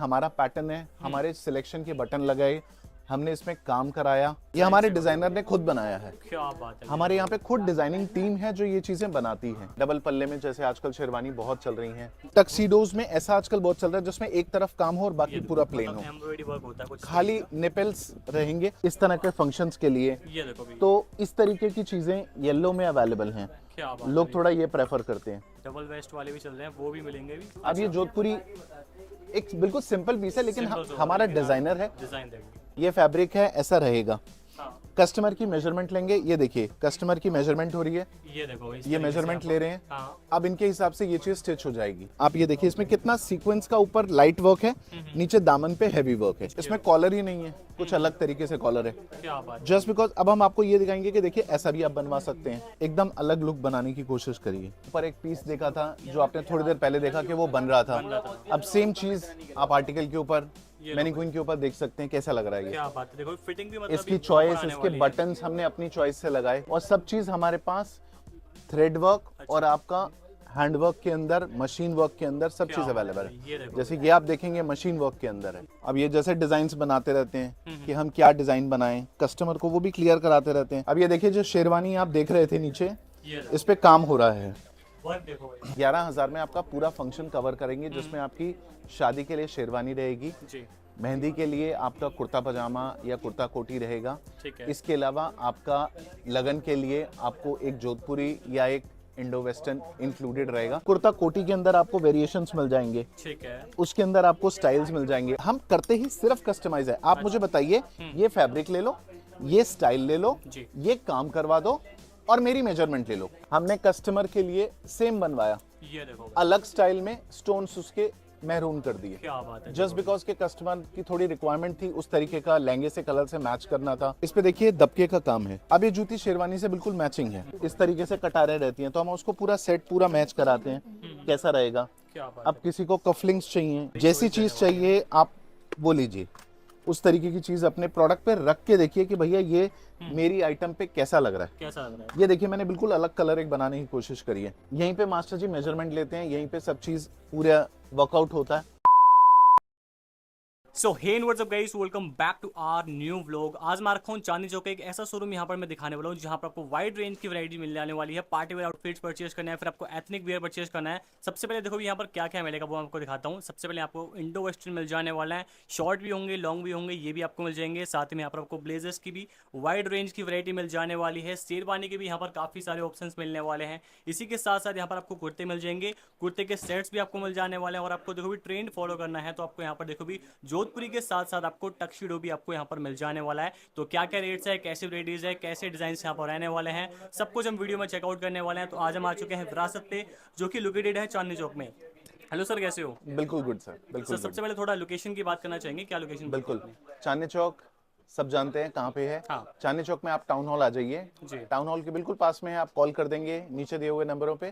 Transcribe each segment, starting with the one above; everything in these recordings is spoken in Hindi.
हमारा पैटर्न है, हमारे सिलेक्शन के बटन लगाए, हमने इसमें काम कराया। ये हमारे डिजाइनर ने खुद बनाया है। क्या बात है। हमारे यहाँ पे खुद डिजाइनिंग टीम है जो ये चीजें बनाती है। डबल पल्ले में जैसे आजकल शेरवानी बहुत चल रही हैं, टक्सीडोज में ऐसा आजकल बहुत चल रहा है जिसमें एक तरफ काम हो और बाकी पूरा प्लेन हो, एम्ब्रॉयडरी वर्क होता है कुछ, खाली निपल्स रहेंगे इस तरह के फंक्शंस के लिए। ये देखो भी। तो इस तरीके की चीजें येलो में अवेलेबल हैं। क्या बात, लोग थोड़ा ये प्रेफर करते हैं। डबल वेस्ट वाले भी चल रहे हैं, वो भी मिलेंगे भी। अब ये जोधपुरी एक बिल्कुल सिंपल पीस है, लेकिन हमारा डिजाइनर है। डिजाइन देखो, ये फैब्रिक है, ऐसा रहेगा। हाँ। कस्टमर की मेजरमेंट लेंगे, ये देखिए कस्टमर की मेजरमेंट हो रही है, ये देखो ये मेजरमेंट ले रहे हैं। हाँ। अब इनके हिसाब से ये चीज स्टिच हो जाएगी। आप ये देखिए इसमें कितना सीक्वेंस का ऊपर लाइट वर्क है, नीचे दामन पे हैवी वर्क है। इसमें कॉलर ही नहीं है, कुछ अलग तरीके से कॉलर है। क्या बात, जस्ट बिकॉज अब हम आपको ये दिखाएंगे कि देखिए ऐसा भी आप बनवा सकते हैं। एकदम अलग लुक बनाने की कोशिश करिए। ऊपर एक पीस देखा था जो आपने थोड़ी देर पहले देखा कि वो बन रहा था, अब सेम चीज आप आर्टिकल के ऊपर, मैनीक्विन के ऊपर देख सकते हैं कैसा लग रहा है ये। क्या बात है, देखो फिटिंग भी मतलब इसकी चॉइस, इसके बटन्स हमने अपनी चॉइस से लगाए, और सब चीज हमारे पास थ्रेड वर्क और आपका हैंड वर्क के अंदर, मशीन वर्क के अंदर सब चीज अवेलेबल है। जैसे ये आप देखेंगे मशीन वर्क के अंदर है। अब ये जैसे डिजाइन्स बनाते रहते हैं कि हम क्या डिजाइन बनाएं, कस्टमर को वो भी क्लियर कराते रहते हैं। अब ये देखिए जो शेरवानी आप देख रहे थे नीचे, इस पे काम हो रहा है। 11,000 में आपका पूरा फंक्शन कवर करेंगे, जिसमें आपकी शादी के लिए शेरवानी रहेगी जी, मेहंदी के लिए आपका कुर्ता पजामा या कुर्ता कोटी रहेगा। ठीक है। इसके अलावा आपका लगन के लिए आपको एक जोधपुरी या एक इंडो वेस्टर्न इंक्लूडेड रहेगा। कुर्ता कोटी के अंदर आपको वेरिएशंस मिल जाएंगे, ठीक है। उसके अंदर आपको स्टाइल्स मिल जाएंगे। हम करते ही सिर्फ कस्टमाइज है। आप मुझे बताइए, ये फैब्रिक ले लो, ये स्टाइल ले लो, ये काम करवा दो और मेरी मेजरमेंट ले लो। हमने कस्टमर के लिए सेम बनवाया, ये देखो अलग स्टाइल में स्टोन्स उसके मैरून कर दिए। क्या बात है, जस्ट बिकॉज के कस्टमर की थोड़ी रिक्वायरमेंट थी, उस तरीके का लहंगे से कलर से मैच करना था। इस पे देखिए दबके का काम है। अब ये जूती शेरवानी से बिल्कुल मैचिंग है, इस तरीके से कटारें रहती हैं, तो हम उसको पूरा सेट पूरा मैच कराते हैं, कैसा रहेगा। क्या बात। अब किसी को कफलिंग्स चाहिए, जैसी चीज चाहिए आप वो लीजिए, उस तरीके की चीज अपने प्रोडक्ट पे रख के देखिए कि भैया ये मेरी आइटम पे कैसा लग रहा है। कैसा लग रहा है। ये देखिए मैंने बिल्कुल अलग कलर एक बनाने की कोशिश करी है। यहीं पे मास्टर जी मेजरमेंट लेते हैं, यहीं पे सब चीज पूरा वर्कआउट होता है। So hey what's up guys, welcome back to our new vlog. आज मैं रखा हूँ चांदनी चौक एक ऐसा शोरूम यहाँ पर मैं दिखाने वाला हूँ जहाँ पर आपको वाइड रेंज की वैरायटी मिलने आने वाली है। पार्टी वेयर आउटफिट्स परचेज करना है, फिर आपको एथनिक वेयर परचेज करना है। सबसे पहले देखो यहाँ पर क्या क्या मिलेगा वो आपको दिखाता हूँ। सबसे पहले आपको इंडो वेस्टर्न मिल जाने वाला है, शॉर्ट भी होंगे, लॉन्ग भी होंगे, ये भी आपको मिल जाएंगे। साथ में यहाँ पर आपको ब्लेजर्स की भी वाइड रेंज की वैरायटी मिल जाने वाली है। शेरवानी के भी यहाँ पर काफ़ी सारे ऑप्शंस मिलने वाले हैं। इसी के साथ साथ यहाँ पर आपको कुर्ते मिल जाएंगे, कुर्ते के सेट्स भी आपको मिल जाने वाले हैं। और आपको देखो भी ट्रेंड फॉलो करना है तो आपको यहाँ पर देखो भी जोधपुरी के साथ साथ आपको टक्सीडो भी आपको यहाँ पर मिल जाने वाला है। तो क्या क्या रेट्स है, कैसे वैरायटीज है, कैसे डिजाइन यहाँ पर रहने वाले हैं, सब कुछ हम वीडियो में चेकआउट करने वाले हैं। तो आज हम आ चुके हैं विरासत पे, जो कि लोकेटेड है चांदनी चौक में। हेलो सर, कैसे हो? बिल्कुल गुड सर, बिल्कुल सर सबसे पहले थोड़ा लोकेशन की बात करना चाहेंगे, क्या लोकेशन? बिल्कुल। चांदनी चौक सब जानते हैं कहाँ पे है। हाँ। चांदनी चौक में आप टाउन हॉल आ जाइए, टाउन हॉल के बिल्कुल पास में है। आप कॉल कर देंगे नीचे दिए हुए नंबरों पे,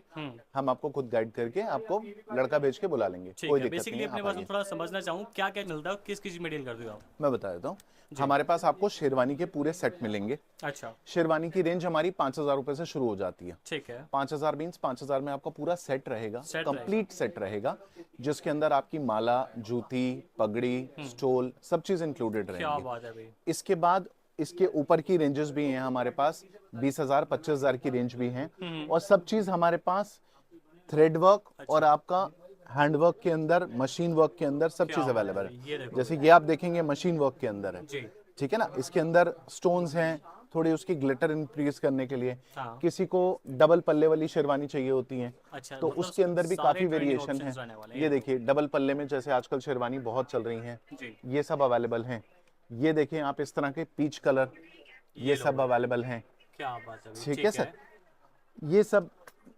हम आपको खुद गाइड करके आपको लड़का भेज के बुला लेंगे। कोई दिक्कत बेसिकली अपने पास थोड़ा समझना चाहूँ क्या क्या मिलता है, किस किस में डील करते हो आप? मैं बता देता हूँ। हमारे पास आपको शेरवानी के पूरे सेट मिलेंगे। अच्छा। शेरवानी की रेंज हमारी 5,000 रुपए से शुरू हो जाती है। ठीक है। 5,000 मीन्स 5,000 में आपका पूरा सेट रहेगा, कंप्लीट सेट रहेगा, जिसके अंदर आपकी माला, जूती, पगड़ी, स्टोल सब चीज इंक्लूडेड रहेंगे। क्या बात है भाई। इसके बाद इसके ऊपर की रेंजेस भी हैं हमारे पास, 20,000 25,000 की रेंज भी हैं। और सब चीज हमारे पास थ्रेड वर्क और आपका हैंड वर्क के अंदर, मशीन वर्क के अंदर सब चीज अवेलेबल है। जैसे ये आप देखेंगे मशीन वर्क के अंदर है, ठीक है ना। इसके अंदर स्टोन्स हैं, थोड़ी उसकी ग्लिटर इंक्रीज करने के लिए। किसी को डबल पल्ले वाली शेरवानी चाहिए होती है, तो मतलब उसके अंदर भी काफी वेरिएशन है। ये देखिए डबल पल्ले में जैसे आजकल शेरवानी बहुत चल रही हैं, ये सब अवेलेबल हैं। ये देखें आप इस तरह के पीच कलर, ये सब अवेलेबल हैं। क्या बात है, ठीक है सर। ये सब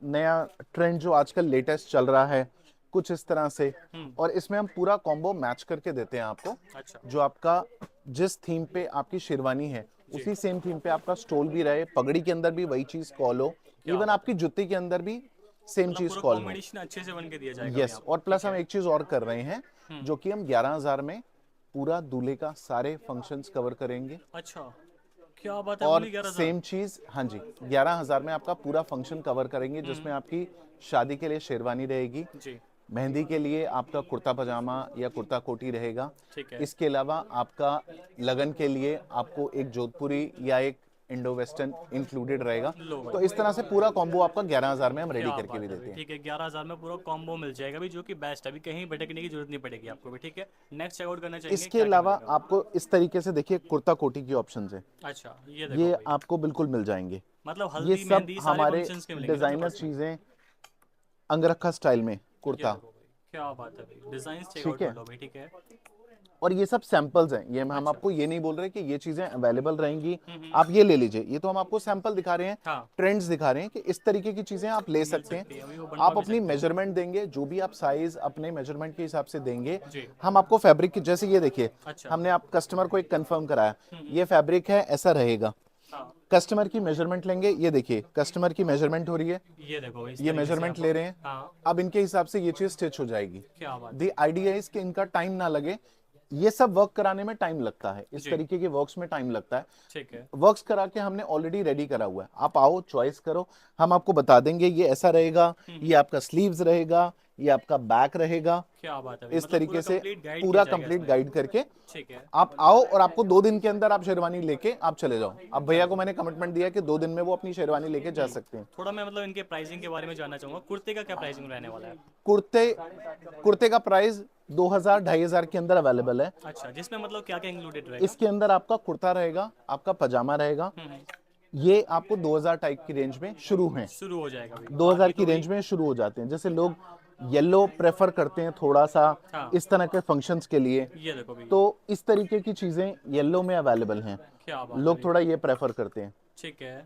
नया ट्रेंड जो आजकल लेटेस्ट चल रहा है कुछ इस तरह से, और इसमें हम पूरा कॉम्बो मैच करके देते हैं आपको। अच्छा। जो आपका जिस थीम पे आपकी शेरवानी है उसी सेम थीम पे आपका स्टोल भी रहे, पगड़ी के अंदर भी वही चीज कॉल हो, इवन आपकी जुत्ती के अंदर भी सेम चीज कॉल हो। कॉम्बिनेशन अच्छे से बन के दिया जाएगा। यस, और प्लस हम एक चीज और कर रहे हैं जो कि हम 11,000 में पूरा दूल्हे का सारे फंक्शंस कवर करेंगे। अच्छा, क्या बात है। और सेम चीज, हाँ जी, 11,000 में आपका पूरा फंक्शन कवर करेंगे, जिसमें आपकी शादी के लिए शेरवानी रहेगी, मेहंदी के लिए आपका कुर्ता पजामा या कुर्ता कोटी रहेगा। ठीक है। इसके अलावा आपका लगन के लिए आपको एक जोधपुरी या एक इंडो वेस्टर्न इंक्लूडेड रहेगा। लो भाई, तो इस तरह से पूरा कॉम्बो आपका 11,000 में हम रेडी क्या करके बात भी है देते भाई, हैं। ठीक है 11,000 में पूरा कॉम्बो मिल जाएगा भी, जो कि बेस्ट है, अभी कहीं भटकने की जरूरत नहीं पड़ेगी आपको भी। ठीक है, नेक्स्ट चेकआउट करना चाहेंगे, इसके क्या क्या अलावा मिलेगा? आपको इस तरीके से देखिए कुर्ता कोटी की ऑप्शन है, अच्छा ये देखो ये भाई, आपको बिल्कुल मिल जाएंगे। मतलब ये हल्दी सब मेहंदी सारे हमारे फंक्शंस के मिलेंगे ना अपने डिजाइनर पास में। चीजें, अंगरखा स्टाइल में ये कुर्ता। देखो भाई, क्या बात है भाई, डिजाइन चेकआउट ठीक कर है, लो भाई। ठीक है। और ये सब सैंपल्स हैं, ये हम अच्छा। आपको ये नहीं बोल रहे कि ये चीजें अवेलेबल रहेंगी आप ये ले लीजिए, ये तो हम आपको सैंपल दिखा रहे हैं, हाँ, ट्रेंड्स दिखा रहे हैं कि इस तरीके की चीजें आप ले मिल सकते सकती है हैं। अभी, वो बनवा आप भी अपनी सकते हैं। मेजरमेंट देंगे, जो भी आप साइज अपने मेजरमेंट के हिसाब से देंगे, जी। हम आपको फैब्रिक की, जैसे ये देखिए अच्छा। हमने आप कस्टमर को एक कंफर्म कराया, ये फैब्रिक है ऐसा रहेगा। हाँ, कस्टमर की मेजरमेंट लेंगे, ये देखिए कस्टमर की मेजरमेंट हो रही है, ये देखो भाई, इस ये तरीके से मेजरमेंट आप। ले रहे हैं, हाँ, अब इनके हिसाब से ये चीज स्टिच हो जाएगी। क्या बात दी आइडिया इज कि इनका टाइम ना लगे, ये सब वर्क कराने में टाइम लगता है, इस जी। तरीके के वर्क्स में टाइम लगता है। ठीक है। वर्क्स करा के हमने ऑलरेडी रेडी करा हुआ है, आप आओ चॉइस करो, हम आपको बता देंगे ये ऐसा रहेगा, ये आपका स्लीव्स रहेगा, ये आपका बैक रहेगा। क्या बात है भाई, इस मतलब तरीके पूरा से कंप्लीट गाइड पूरा किया जाएगा कंप्लीट इसमें। गाइड करके ठीक है। आप आओ, और आपको 2 दिन के अंदर आप शेरवानी लेके आप चले जाओ। अब भैया को मैंने कमिटमेंट दिया कि 2 दिन में वो अपनी शेरवानी लेके जा सकते हैं। थोड़ा मैं मतलब इनके प्राइसिंग के बारे में जानना चाहूंगा, कुर्ते का क्या प्राइसिंग रहने वाला है? कुर्ते कुर्ते का प्राइस 2,000 2,500 के अंदर अवेलेबल है। अच्छा, जिसमें मतलब क्या क्या इंक्लूडेड रहेगा? इसके अंदर आपका कुर्ता रहेगा, आपका पजामा रहेगा, ये आपको 2,000 टाइप की रेंज में शुरू हैं, शुरू हो जाएगा भाई। 2,000 की रेंज में शुरू हो जाते हैं। जैसे लोग येलो प्रेफर करते हैं थोड़ा सा हाँ। इस तरह के फंक्शंस के लिए, ये देखो भाई, तो इस तरीके की चीजें येलो में अवेलेबल हैं, क्या बात है लोग भाई। थोड़ा ये प्रेफर करते हैं। ठीक है,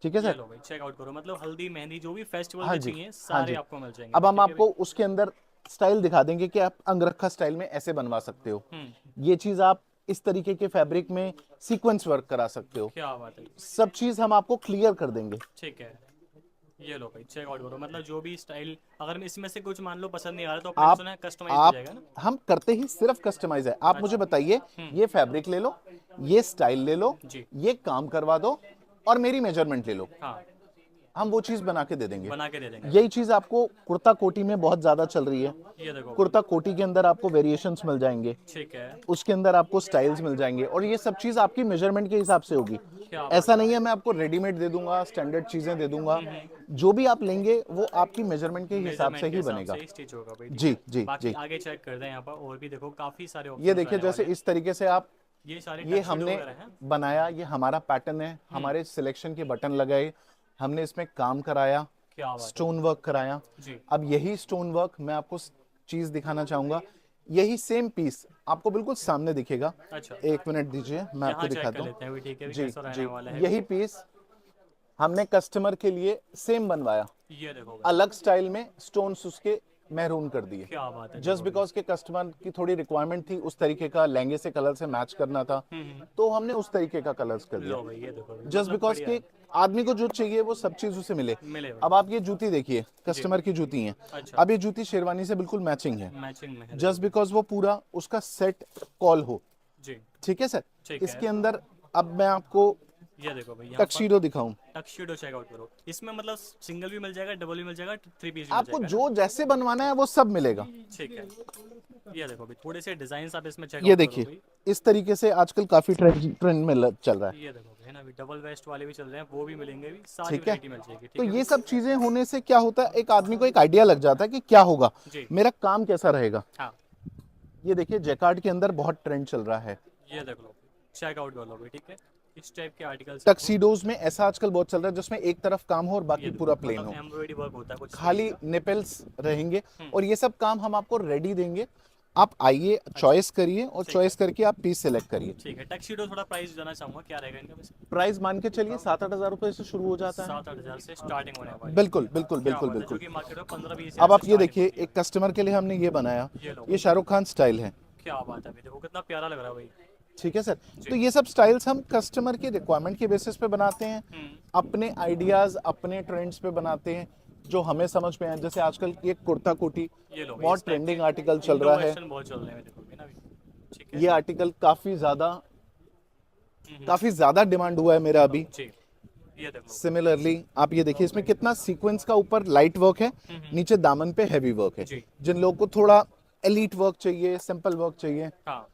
ठीक है ये सर। लो भाई चेकआउट करो, मतलब हल्दी मेहंदी जो भी फेस्टिवल हाँ के जी, चाहिए हाँ सारे जी। आपको मिल जाएंगे अब भाई, हम ठीक है आपको उसके अंदर स्टाइल दिखा देंगे कि आप अंगरखा स्टाइल में ऐसे बनवा सकते हो, ये चीज आप इस तरीके के फैब्रिक में सीक्वेंस वर्क करा सकते हो, भाई। क्या बात है, सब चीज हम आपको क्लियर कर देंगे। ठीक है। ये लो भाई चेकआउट करो, मतलब जो भी स्टाइल, अगर मैं इसमें से कुछ मान लो पसंद नहीं आ रहा तो अपने आप सुना है कस्टमाइज हो आप जाएगा ना? हम करते ही सिर्फ कस्टमाइज है, आप मुझे बताइए ये फैब्रिक ले लो, ये स्टाइल ले लो, जी। ये काम करवा दो और मेरी मेजरमेंट ले लो, हाँ, हम वो चीज बना के दे देंगे। बना के दे देंगे। यही चीज आपको कुर्ता कोटी में बहुत ज्यादा चल रही है। ये देखो भाई, कुर्ता कोटी के अंदर आपको वेरिएशंस मिल जाएंगे, ठीक है। उसके अंदर आपको स्टाइल्स मिल जाएंगे, और ये सब चीज आपकी मेजरमेंट के हिसाब से होगी। क्या बात ऐसा नहीं है मैं आपको रेडीमेड दे दूंगा, स्टैंडर्ड चीजें दे दूंगा, जो भी आप लेंगे वो आपकी मेजरमेंट के हिसाब से मेजरमेंट के ही हिसाब बनेगा। से ही स्टिच होगा भाई, ठीक जी है। जी बाकी जी। आगे चेक कर दें यहाँ पर, और भी देखो काफी सारे ये ऑप्शंस देखिए रहने जैसे वाले हैं। इस तरीके से आप, ये सारे ये tuxedo हमने वगैरह हैं। बनाया, ये हमारा पैटर्न है, हमारे सिलेक्शन के बटन लगाए, हमने इसमें काम कराया, क्या बात स्टोन वर्क कराया। है जी। अब यही स्टोन वर्क मैं आपको चीज दिखाना चाहूंगा, यही सेम पीस आपको बिल्कुल सामने दिखेगा। अच्छा, 1 मिनट दीजिए मैं आपको यहाँ चेक दिखाता कर हूँ। लेते हैं भी, ठीक है भी जी कैसा रहने जी, वाला है। यही पीस हमने कस्टमर के लिए सेम बनवाया, ये देखो भाई, अलग स्टाइल में स्टोन्स उसके मैरून कर दिए, क्या बात है। जस्ट बिकॉज के कस्टमर की थोड़ी रिक्वायरमेंट थी, उस तरीके का लहंगे से कलर से मैच करना था, तो हमने उस तरीके का कलर्स कर दिया, लो भाई, ये देखो भाई, जस्ट मतलब बिकॉज बढ़िया के आदमी को जो चाहिए वो सब चीज उसे मिले। मिले भाई। अब आप ये जूती देखिए, कस्टमर की जूती है, अच्छा, अब ये जूती शेरवानी से बिल्कुल मैचिंग है, मैचिंग में है। जस्ट बिकॉज वो पूरा उसका सेट कॉल हो। जी, ठीक है सर। ठीक इसके है। अंदर अब मैं आपको ये देखो भाई, यहाँ पर टक्सीडो दिखाऊं, टक्सीडो चेकआउट करो, इसमें मतलब सिंगल भी मिल जाएगा, डबल भी मिल जाएगा, 3 पीस भी मिल आपको जाएगा जो जैसे बनवाना है वो सब मिलेगा। ना? ठीक है। ये देखो भाई, थोड़े से डिजाइन आप इसमें ये चेकआउट करो देखिए भाई। इस तरीके से आजकल काफी ट्रेंड में चल रहा है। ये देखो भाई, है ना, अभी डबल वेस्ट वाले भी चल रहे हैं, वो भी मिलेंगे भी, सारी ठीक है, वैरायटी मिल जाएगी, तो ठीक है। ये सब चीजें होने से क्या होता है, एक आदमी को एक आइडिया लग जाता है कि क्या होगा, जी। मेरा काम कैसा रहेगा। हाँ, ये देखिए जैकार्ड के अंदर बहुत ट्रेंड चल रहा है, ये देख लो, चेकआउट कर लो भाई, ठीक है। इस टाइप के आर्टिकल्स टक्सीडोज में ऐसा आजकल बहुत चल रहा है जिसमें एक तरफ काम हो और बाकी पूरा प्लेन हो, एम्ब्रॉयडरी वर्क होता है कुछ खाली निपल्स रहेंगे, और ये सब काम हम आपको रेडी देंगे। आप आइए, चॉइस करिए, और चॉइस करके आप पीस सेलेक्ट करिए। ठीक है। टक्सीडो थोड़ा प्राइस जाना चाहूंगा, क्या रहेगा इनका वैसे? प्राइस मान के चलिए 7-8 हजार रुपए से शुरू हो जाता है। 7-8 हज़ार से स्टार्टिंग होने वाली है। बिल्कुल बिल्कुल क्या बिल्कुल बात है, बिल्कुल। जो कि मार्केट में 15-20 अब आप ये से देखिए, starting एक कस्टमर के लिए हमने ये बनाया, होती है। ये लो, ये शाहरुख खान स्टाइल है। क्या बात है भाई, देखो कितना प्यारा लग रहा है भाई। ठीक है सर। तो ये सब स्टाइल्स हम कस्टमर की रिक्वायरमेंट के बेसिस पे बनाते हैं, अपने आइडियाज अपने ट्रेंड्स पे बनाते हैं जो हमें समझ में आए। जैसे आजकल ये कुर्ता कोटी ये लो, बहुत ट्रेंडिंग आर्टिकल चल रहा है, इंडो-वेस्टर्न बहुत चल रहे हैं, देखो ना अभी। ठीक है ये आर्टिकल काफी ज्यादा डिमांड हुआ है मेरा अभी। जी। ये देखो। सिमिलरली आप ये देखिए इसमें कितना सीक्वेंस का ऊपर लाइट वर्क है, नीचे दामन पे हैवी वर्क है। जी। जिन लोगों को थोड़ा एलीट वर्क चाहिए, सिंपल वर्क चाहिए, हाँ,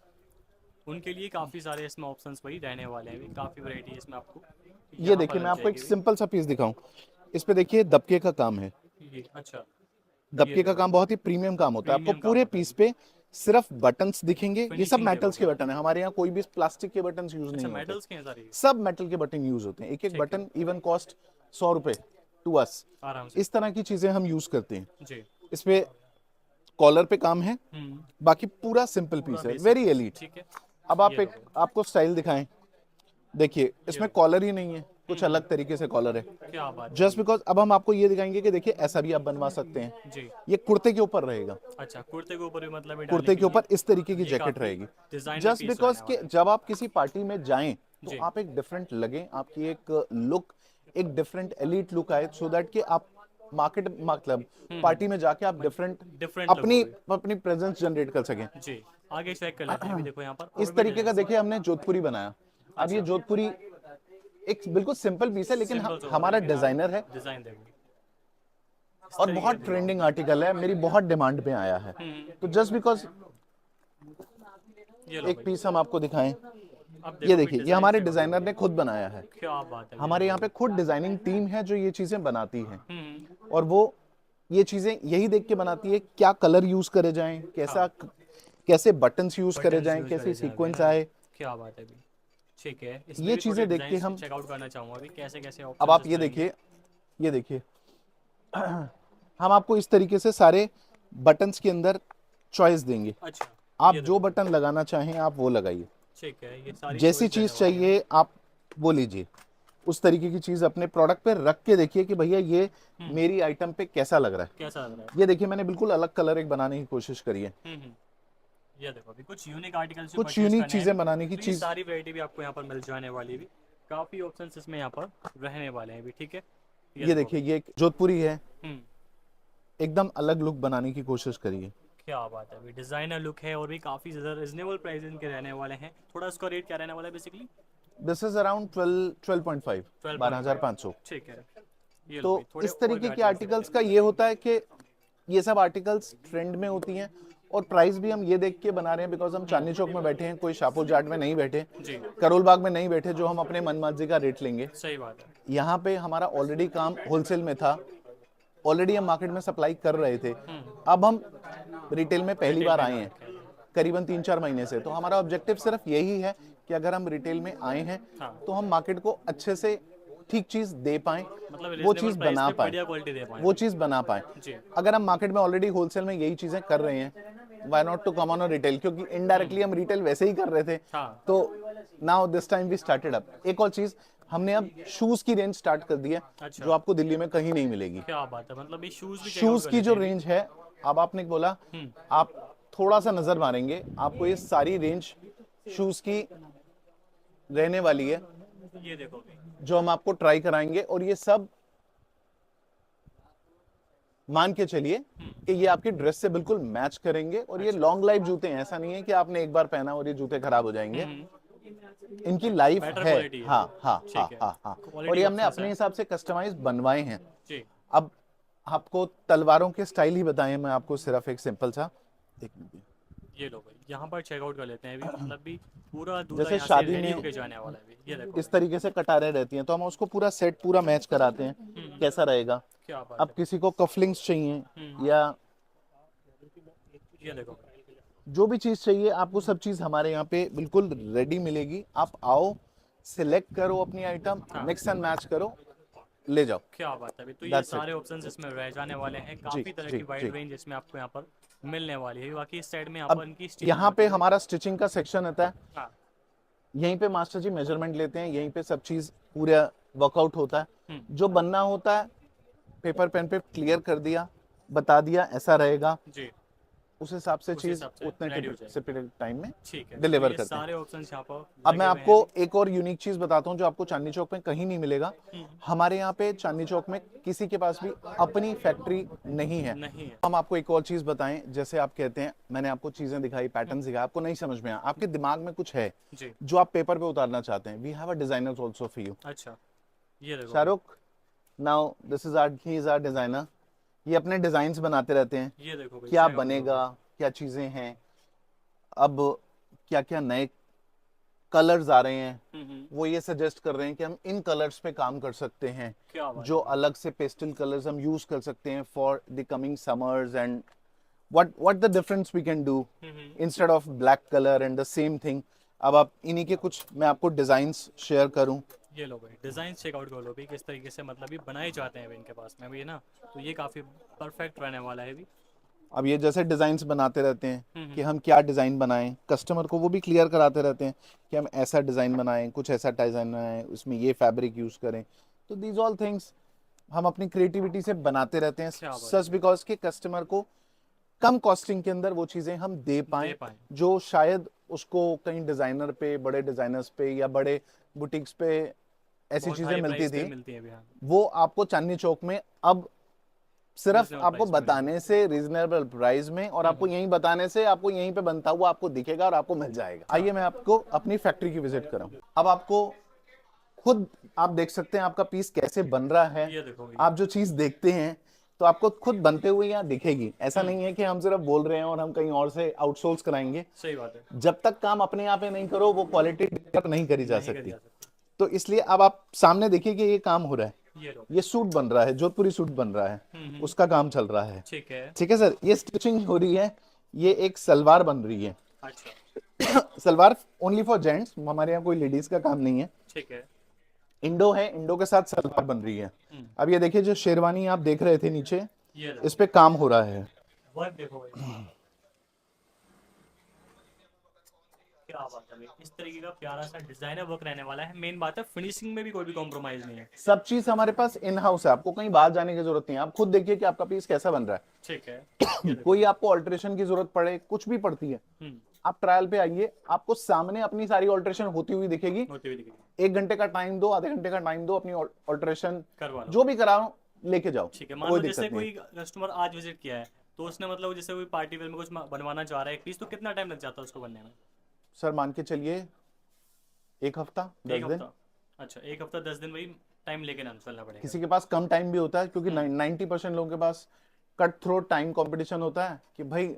उनके लिए काफ़ी सारे इसमें ऑप्शंस वही रहने वाले हैं, काफ़ी वैरायटी इसमें आपको ये यहाँ पर देखिए मैं मिल आपको एक जाएगी भी। सिंपल सा पीस दिखाऊं। इस पे देखिए दबके का काम है। ये अच्छा, ये दबके का देखो, काम बहुत ही प्रीमियम काम होता है। आपको प्रीमियम काम पूरे होता है पीस ये। पे सिर्फ बटन्स दिखेंगे, ये सब फिनिशिंग मेटल्स देखो के क्या। बटन है। हमारे यहाँ कोई भी प्लास्टिक के बटन यूज अच्छा, नहीं होते, मेटल्स के हैं सारे ये? सब मेटल के बटन यूज होते हैं। एक एक ठीक है, बटन इवन कॉस्ट 100 रुपए टू अस। आराम से। इस तरह की चीजें हम यूज करते हैं। जी। इस पे कॉलर पे काम है, हम्म। बाकी पूरा सिंपल पूरा पीस है, बेसिक। Very elite. ठीक है। अब आप ये एक देखो। आपको स्टाइल दिखाएं, देखिए ये इसमें लो। कॉलर ही नहीं है, कुछ अलग तरीके से कॉलर है। क्या बात है जस्ट अभी। बिकॉज अब हम आपको ये दिखाएंगे कि देखिए ऐसा भी आप बनवा सकते हैं। जी। ये कुर्ते के ऊपर रहेगा, अच्छा, कुर्ते के ऊपर भी मतलब ये डालने कुर्ते के के लिए ऊपर इस तरीके की ये जैकेट काफ़ी रहेगी। डिज़ाइनर जस्ट पीस बिकॉज रहने कि वाला है। जब आप किसी पार्टी में जाएं तो जी। आप एक डिफरेंट लगे, आपकी एक लुक, एक डिफरेंट एलीट लुक आए, सो दैट कि आप मार्केट मतलब पार्टी में जाके आप डिफरेंट डिफरेंट अपनी लगोगे। अपनी प्रेजेंस जनरेट कर सकें। जी। आगे चेक कर लेते हैं अभी, देखो यहाँ पर और इस भी तरीके का डिजाइन। देखिए हमने जोधपुरी बनाया। अब ये अच्छा, जोधपुरी एक बिल्कुल सिंपल पीस है, लेकिन सिंपल सा होगा हमारा लेकिन आप डिजाइनर है डिज़ाइन देखो इस और तरीके का बहुत दिखाओ। ट्रेंडिंग आर्टिकल है, मेरी बहुत डिमांड में आया है। तो जस्ट बिकॉज ये लो एक भाई। पीस हम आपको दिखाएं, अब ये देखो भी देखिए ये डिज़ाइन हमारे चेक आउट डिजाइनर करो। ने खुद बनाया है। क्या बात है, ये हमारे देखो यहाँ पे भाई। खुद डिजाइनिंग टीम है जो ये चीजें बनाती है, हम्म। और वो ये चीजें यही देख के बनाती है क्या कलर यूज करे जाएं, कैसा हाँ, कैसे बटन्स यूज करे बटन्स जाएं, यूज कैसी करे जाए अभी, है सीक्वेंस ना। आए। क्या बात है अभी। ठीक है, इसमें ये भी थोड़े चीजें देख डिजाइन के हम, चेकआउट करना चाहूंगा अभी, कैसे कैसे अब ऑप्शंस आप इसमें रहेंगे। ये देखिए हम आपको इस तरीके से सारे बटन्स के अंदर चॉइस देंगे। अच्छा, आप ये जो देखो भाई। बटन लगाना चाहें आप वो लगाइए, ठीक है, ये सारी जैसी चॉइस रहने चीज वाली है। चाहिए आप वो लीजिए। उस तरीके की चीज अपने प्रोडक्ट पे रख के देखिए कि भैया ये मेरी आइटम पे कैसा लग रहा है। कैसा लग रहा है। ये देखिए मैंने बिल्कुल अलग कलर एक बनाने की कोशिश करी है, हम्म। ये देखो अभी कुछ यूनिक आर्टिकल्स भी कुछ परचेज यूनिक करने हैं चीजें अभी, बनाने की तो ये चीज। सारी वैरायटी भी आपको यहाँ पर मिल जाने वाली है भी। काफ़ी ऑप्शंस इसमें यहाँ पर रहने वाले हैं अभी। ठीक है, ये ये देखो देखिए अभी। ये एक जोधपुरी है, हम्म। एकदम अलग लुक बनाने की कोशिश करिए। क्या बात है अभी, डिजाइनर लुक है और भी काफ़ी ज़्यादा रिजनेबल प्राइस इनके रहने वाले हैं। थोड़ा इसका रेट क्या रहने वाला है बेसिकली। This is around 12.5, 12.5। 12,500। ठीक है, ये लो तो भाई, थोड़े इस और भी तरीके के आर्टिकल्स देखते आर्टिकल्स हैं। का ये होता है कि ये सब आर्टिकल्स ट्रेंड में होती हैं, और प्राइस भी हम ये देख के बना रहे हैं बिकॉज हम चांदनी चौक में बैठे हैं, कोई शाहपुर जाट में नहीं बैठे, जी। करोल बाग में नहीं बैठे जो हम अपने मनमर्जी का रेट लेंगे। सही बात है। यहाँ पे हमारा ऑलरेडी काम होलसेल में था, ऑलरेडी हम मार्केट में सप्लाई कर रहे थे। अब हम रिटेल में पहली रिटेल बार में आए ला हैं, रखे हैं। करीबन 3-4 महीने से। तो हमारा ऑब्जेक्टिव सिर्फ यही है कि अगर हम रिटेल में आए हैं हाँ, तो हम मार्केट को अच्छे से ठीक चीज दे पाएं, मतलब वो रिजनेबल चीज प्राइस बना पे पाएं, बढ़िया क्वालिटी दे पाए वो भाई। चीज बना पाएं। जी। अगर हम मार्केट में ऑलरेडी होलसेल में यही चीजें कर रहे हैं, why not to come on retail, क्योंकि इनडायरेक्टली हम रिटेल वैसे ही कर रहे थे। हाँ। तो now this time we started up. एक और चीज, हमने अब शूज की रेंज स्टार्ट कर दी है, अच्छा, जो आपको दिल्ली में कहीं नहीं मिलेगी। क्या बात है, मतलब ये शूज़ भी चेकआउट शूज कर की लेते जो हैं अभी। रेंज है, अब आपने बोला, आप थोड़ा सा नजर मारेंगे आपको ये सारी रेंज शूज की रहने वाली है, ये देखो अभी। जो हम आपको ट्राई कराएंगे। और ये सब मान के चलिए कि ये आपकी ड्रेस से बिल्कुल मैच करेंगे, और ये लॉन्ग लाइफ जूते हैं। ऐसा नहीं है कि आपने एक बार पहना और ये जूते खराब हो जाएंगे, इनकी लाइफ बेटर है। क्वालिटी है। हाँ हाँ हाँ ठीक है, हाँ हाँ। और क्वालिटी ये हमने ऑप्शंस अपने है। हिसाब से कस्टमाइज बनवाए हैं। जी। अब आपको तलवारों के स्टाइल ही बताएं, मैं आपको सिर्फ एक सिंपल सा, एक मिनट। ये लो भाई, यहाँ पर चेकआउट कर लेते हैं अभी, मतलब भी पूरा दूल्हा जैसे यहाँ से शादी रेडी में होके जाने वाला है अभी। ये देखो इस भाई। तरीके से कटारें रहती हैं, तो हम उसको पूरा सेट पूरा मैच कराते हैं, कैसा रहेगा। क्या बात अब है। किसी को कफलिंग्स चाहिए या ये देखो। जो भी चीज चाहिए आपको, सब चीज हमारे यहाँ पे बिल्कुल रेडी मिलेगी। आप आओ, सिलेक्ट करो अपनी आइटम, हाँ, मिक्स एंड मैच करो, ले जाओ। क्या बात है अभी, तो ये दैट्स इट। सारे ऑप्शंस इसमें रह जाने वाले हैं। जी काफ़ी तरह जी की वाइड जी। रेंज इसमें आपको यहाँ पर मिलने वाली है। बाकी इस साइड में यहाँ अब पर इनकी स्टिचिंग यहाँ पे होती है। हमारा स्टिचिंग का सेक्शन होता है, हाँ। यहीं पे मास्टर जी मेजरमेंट लेते हैं, यहीं पे सब चीज पूरा वर्कआउट होता है। जो बनना होता है पेपर पेन पे क्लियर कर दिया, बता दिया ऐसा रहेगा, जी। उस हिसाब से उस चीज हिसाब से उतने रेडी हो जाएगी। स्पेसिफिक टाइम में ठीक है, तो डिलीवर ये करते हैं। सारे ऑप्शंस यहाँ पर अब लगे मैं हुए हैं आपको अभी। एक और यूनिक चीज बताता हूँ जो आपको चांदनी चौक में कहीं नहीं मिलेगा। हमारे यहाँ पे चांदनी चौक में किसी के पास भी अपनी फैक्ट्री नहीं है। नहीं है। हम आपको एक और चीज बताएं, जैसे आप कहते हैं मैंने आपको चीजें दिखाई, पैटर्न दिखाया, आपको नहीं समझ में आया, आपके दिमाग में कुछ है जी। जो आप पेपर पे उतारना चाहते हैं, we have a designers also for you. अच्छा, ये देखो Shahrukh, now this is our he is our designer. ये अपने डिजाइन्स बनाते रहते हैं, ये देखो भाई, क्या check out करो बनेगा, भाई। क्या चीजें हैं, अब क्या क्या नए कलर्स आ रहे हैं, वो ये सजेस्ट कर रहे हैं कि हम इन कलर्स पे काम कर सकते हैं, क्या बात जो है भाई। अलग से पेस्टल कलर्स हम यूज कर सकते हैं for the coming summers, and what the difference we can do instead of black color and the same thing। अब आप इन्हीं के कुछ मैं आपको डिजाइन्स शेयर करूं। ये लो भाई, डिजाइन चेकआउट कर लो भाई, किस तरीके से मतलब ये बनाए जाते हैं अभी इनके पास में भी ना। तो ये काफी परफेक्ट रहने वाला है भी। अब ये जैसे डिजाइन्स बनाते रहते हैं कि हम क्या डिजाइन बनाएं, कस्टमर को वो भी क्लियर कराते रहते हैं कि हम ऐसा डिजाइन बनाएं, कुछ ऐसा डिजाइन बनाएं, उसमें ये फैब्रिक यूज करें। तो दीज ऑल थिंग्स हम अपनी क्रिएटिविटी से बनाते रहते हैं, क्या बात सच है। बिकॉज कि कस्टमर को कम कॉस्टिंग के अंदर वो चीजें हम दे पाएं, दे पाए। जो शायद उसको कहीं डिजाइनर पे, बड़े डिजाइनर्स पे या बड़े बुटीक्स पे ऐसी बहुत चीजें हाई मिलती प्राइस पे थी, मिलती है अभी, हाँ। वो आपको चांदनी चौक में अब सिर्फ रीजनेबल आपको प्राइस में मिलेंगे। बताने से रीजनेबल प्राइस में, और आपको यहीं बताने से आपको यहीं पे बनता हुआ आपको दिखेगा और आपको मिल जाएगा। आइए मैं आपको अपनी फैक्ट्री की विजिट कराऊं। अब आपको खुद आप देख सकते हैं आपका पीस कैसे बन रहा है। ये देखो भाई। आप जो चीज देखते हैं तो आपको खुद बनते हुए यहाँ दिखेगी। ऐसा नहीं है कि हम सिर्फ बोल रहे हैं और हम कहीं और से आउटसोर्स कराएंगे। सही बात है। जब तक काम अपने यहाँ पे नहीं करो वो क्वालिटी नहीं करी जा नहीं करी सकती। जा सकती। तो इसलिए अब आप सामने देखिए कि ये काम हो रहा है, ये लो। ये सूट बन रहा है, जोधपुरी सूट बन रहा है, उसका काम चल रहा है। ठीक है। ठीक है सर, ये स्टिचिंग हो रही है, ये एक सलवार बन रही है। अच्छा। सलवार ओनली फॉर जेंट्स, हमारे यहाँ कोई लेडीज का काम नहीं है। ठीक है। इंडो है, इंडो के साथ सलवार बन रही है। अब ये देखिए जो शेरवानी आप देख रहे थे नीचे, ये इस पे काम हो रहा है। वर्क देखो भाई, क्या बात है भाई। इस तरीके का प्यारा सा डिजाइनर वर्क रहने वाला है। मेन बात है फिनिशिंग में भी कोई भी कॉम्प्रोमाइज नहीं है। सब चीज हमारे पास इन हाउस है, आपको कहीं बाहर जाने की जरूरत नहीं है। आप खुद देखिए कि आपका पीस कैसा बन रहा ठीक है। ये है। देखो। कोई आपको ऑल्टरेशन की जरूरत पड़े, कुछ भी पड़ती है, आप ट्रायल पे आइए, आपको सामने अपनी सारी ऑल्टरेशन होती हुई दिखेगी। होती हुई दिखेगी। 1 घंटे का टाइम दो, आधे घंटे का टाइम दो, अपनी ऑल्टरेशन करवा लो। जो भी कराओ लेके जाओ, ठीक है। मान कोई लो जैसे दिक्कत नहीं कोई कस्टमर आज विजिट किया है, तो उसने मतलब जैसे कोई पार्टी वेयर में कुछ बनवाना चाह रहा है एक पीस, तो कितना टाइम लग जाता है उसको बनने में? सर मान के चलिए 1 हफ्ता 10 एक दिन। हफ्ता। अच्छा, एक हफ्ता 10 दिन वही टाइम लेके ना चलना पड़ेगा। किसी के पास कम टाइम भी होता है, क्योंकि 90% लोगों के पास कट थ्रोट टाइम कंपटीशन होता है कि भाई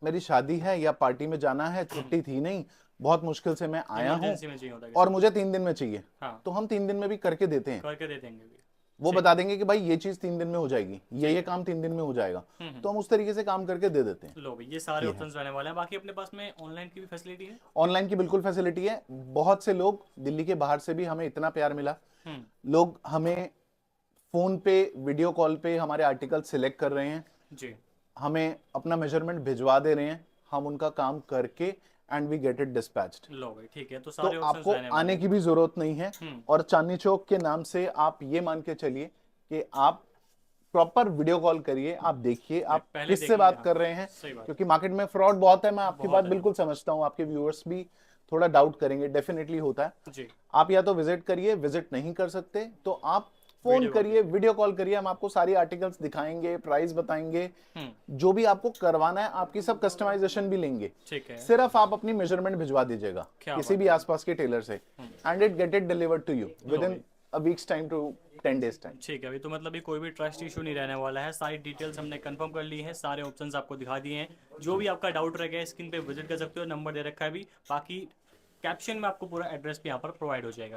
मेरी शादी है या पार्टी में जाना है, छुट्टी थी नहीं, बहुत मुश्किल से मैं आया हूँ इमरजेंसी में चाहिए होता है और मुझे 3 दिन में चाहिए। हाँ। तो हम 3 दिन में भी करके देते हैं। करके दे देंगे भी। वो बता देंगे कि भाई ये चीज 3 दिन में हो जाएगी, ये काम 3 दिन में हो जाएगा, तो हम उस तरीके से काम करके दे देते हैं। लो भाई, ये सारे ऑप्शंस रहने वाले हैं। बाकी अपने पास में ऑनलाइन की भी फैसिलिटी है। ऑनलाइन की बिल्कुल फैसिलिटी है। बहुत से लोग दिल्ली के बाहर से भी, हमें इतना प्यार मिला, लोग हमें फोन पे, वीडियो कॉल पे हमारे आर्टिकल सिलेक्ट कर रहे हैं, जी। हमें अपना मेजरमेंट भिजवा दे रहे हैं, हम उनका काम करके and we get it dispatched. लो भाई, ठीक है। तो तो सारे ऑप्शंस आपको रहने वाले आने की भी जरूरत नहीं है। और चांदनी चौक के नाम से आप ये मान के चलिए कि आप प्रॉपर वीडियो कॉल करिए, आप देखिए आप पहले किससे देखिए, बात हाँ, कर रहे हैं, सही बात। क्योंकि मार्केट में फ्रॉड बहुत है। मैं आपकी बहुत बात है। बिल्कुल समझता हूँ, आपके व्यूअर्स भी थोड़ा डाउट करेंगे, डेफिनेटली होता है। जी। आप या तो विजिट करिए, विजिट नहीं कर सकते तो आप फोन वीडियो कॉल करिए, वीडियो कॉल करिए, हम आपको सारी आर्टिकल्स दिखाएंगे, प्राइस बताएंगे, जो भी आपको करवाना है, आपकी सब कस्टमाइजेशन भी लेंगे। ठीक है। सिर्फ आप अपनी मेजरमेंट भिजवा दीजिएगा क्या किसी भी आसपास के टेलर से, and it get it delivered to you within a weeks time to 10 days time. ठीक है भाई। तो मतलब ये कोई भी ट्रस्ट इशू नहीं रहने वाला है। सारी डिटेल्स हमने कंफर्म कर ली है, सारे ऑप्शंस आपको दिखा दिए हैं। जो भी आपका डाउट रह गया स्क्रीन पे विजिट कर सकते हो, नंबर दे रखा है भी। बाकी कैप्शन में आपको पूरा एड्रेस भी यहाँ पर प्रोवाइड हो जाएगा।